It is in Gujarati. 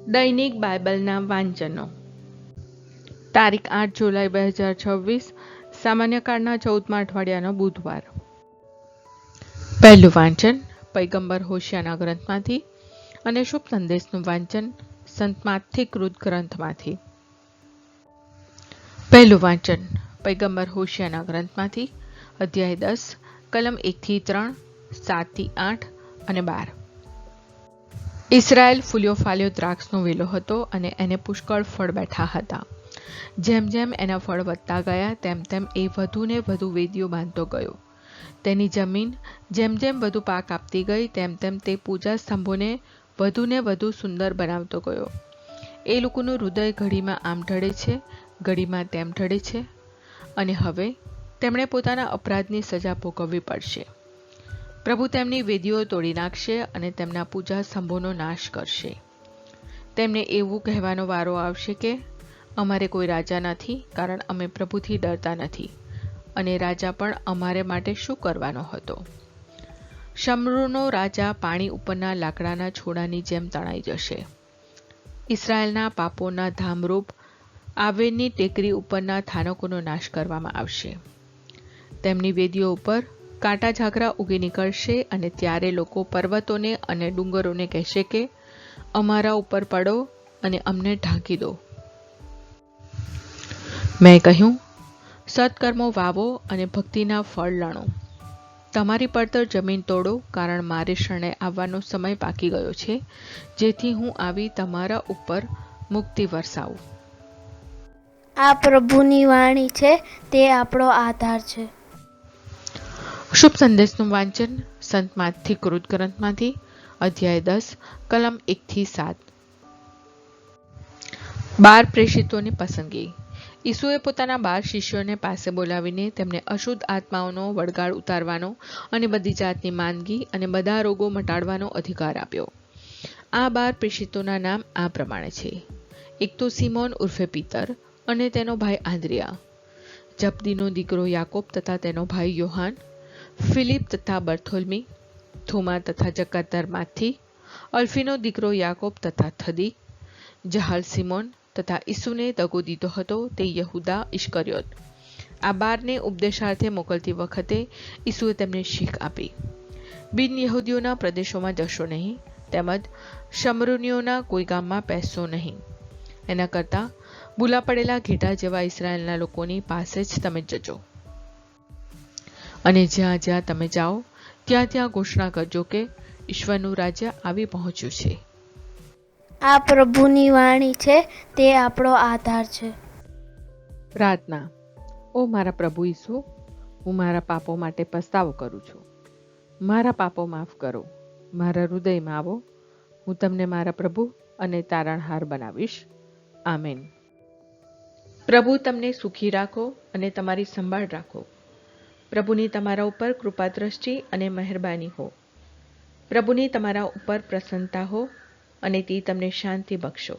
દૈનિક બાઇબલના વાંચનો. તારીખ 8 જુલાઈ 2026, સામાન્ય કાળના 14મા અઠવાડિયાનો બુધવાર. પહેલું વાંચન પૈગંબર હોશિયાના ગ્રંથમાંથી અને શુભ સંદેશનું વાંચન સંત માથી કૃત ગ્રંથમાંથી. પહેલું વાંચન પૈગંબર હોશિયાના ગ્રંથમાંથી, અધ્યાય 10, કલમ 1-3, 7-8 અને 12. ઇસરાયેલ ફૂલ્યો ફાલ્યો દ્રાક્ષનો વેલો હતો અને એને પુષ્કળ ફળ બેઠા હતા. જેમ જેમ એના ફળ વધતા ગયા તેમ તેમ એ વધુ ને વધુ વેદીઓ બાંધતો ગયો. તેની જમીન જેમ જેમ વધુ પાક આપતી ગઈ તેમ તેમ તે પૂજા સ્તંભોને વધુ ને વધુ સુંદર બનાવતો ગયો. એ લોકોનું હૃદય ઘડીમાં આમ ઢળે છે, ઘડીમાં તેમ ઢળે છે, અને હવે તેમણે પોતાના અપરાધની સજા ભોગવવી પડશે. પ્રભુ તેમની વેદીઓ તોડી નાખશે અને તેમના પૂજા સ્તંભોનો નાશ કરશે. તેમને એવું કહેવાનો વારો આવશે કે અમારે કોઈ રાજા નથી, કારણ અમે પ્રભુથી ડરતા નથી, અને રાજા પણ અમારે માટે શું કરવાનો હતો. શમરૂનો રાજા પાણી ઉપરના લાકડાના છોડાની જેમ તણાઈ જશે. ઇસરાયેલના પાપોના ધામરૂપ આવેનની ટેકરી ઉપરના થાનકોનો નાશ કરવામાં આવશે. તેમની વેદીઓ ઉપર કાંટા ઝાકરા ઉગી નીકળશે, અને ત્યારે લોકો પર્વતોને અને ડુંગરોને કહેશે કે અમારા ઉપર પડો અને અમને ઢાંકી દો. મેં કહ્યું, સત્કર્મો વાવો અને ભક્તિના ફળ લણો. તમારી પડતર જમીન તોડો, કારણ મારે શરણે આવવાનો સમય પાકી ગયો છે, જેથી હું આવી તમારા ઉપર મુક્તિ વરસાવું. આ પ્રભુની વાણી છે, તે આપણો આધાર છે. શુભ સંદેશનું વાંચન સંત માથી કૃત ગ્રંથમાંથી, અધ્યાય 10, કલમ 1-7. 12 પ્રેષિતોની પસંદગી. ઈસુએ પોતાના 12 શિષ્યોને પાસે બોલાવીને તેમને અશુદ્ધ આત્માઓનો વળગાડ ઉતારવાનો અને બધી જાતની માંદગી અને બધા રોગો મટાડવાનો અધિકાર આપ્યો. આ 12 પ્રેષિતોના નામ આ પ્રમાણે છે. એક તો સિમોન ઉર્ફે પિતર અને તેનો ભાઈ આંદ્રિયા, જબદીનો દીકરો યાકોબ તથા તેનો ભાઈ યોહાન, ફિલિપ તથા બર્થોલ્મી, થોમા તથા જકાતર માથી, અલ્ફીનો દીકરો યાકોબ તથા થદી, જહાલ સિમોન તથા ઈસુને દગો દીધો હતો તે યહુદા ઇશ્કરિયોત. આ 12ને ઉપદેશાર્થે મોકલતી વખતે ઈસુએ તેમને શીખ આપી: બિન યહૂદીઓના પ્રદેશોમાં જશો નહીં, તેમજ શમરૂનીઓના કોઈ ગામમાં બેસશો નહીં. એના કરતાં ભૂલા પડેલા ઘેટા જેવા ઇસરાયેલના લોકોની પાસે જ તમે જજો, અને જ્યાં જ્યાં તમે જાઓ ત્યાં ત્યાં ઘોષણા કરજો કે ઈશ્વરનું રાજ્ય આવી પહોંચ્યું છે. આ પ્રભુની વાણી છે, તે આપણો આધાર છે. પ્રાર્થના. ઓ મારા પ્રભુ ઈસુ, હું મારા પાપો માટે પસ્તાવો કરું છું. મારા પાપો માફ કરો. મારા હૃદયમાં આવો. હું તમને મારા પ્રભુ અને તારણહાર બનાવીશ. આમેન. પ્રભુ તમને સુખી રાખો અને તમારી સંભાળ રાખો. પ્રભુની તમારા ઉપર કૃપા દ્રષ્ટિ અને મહેરબાની હો. પ્રભુની તમારા ઉપર પ્રસન્નતા હો, અને તે તમને શાંતિ બક્ષો.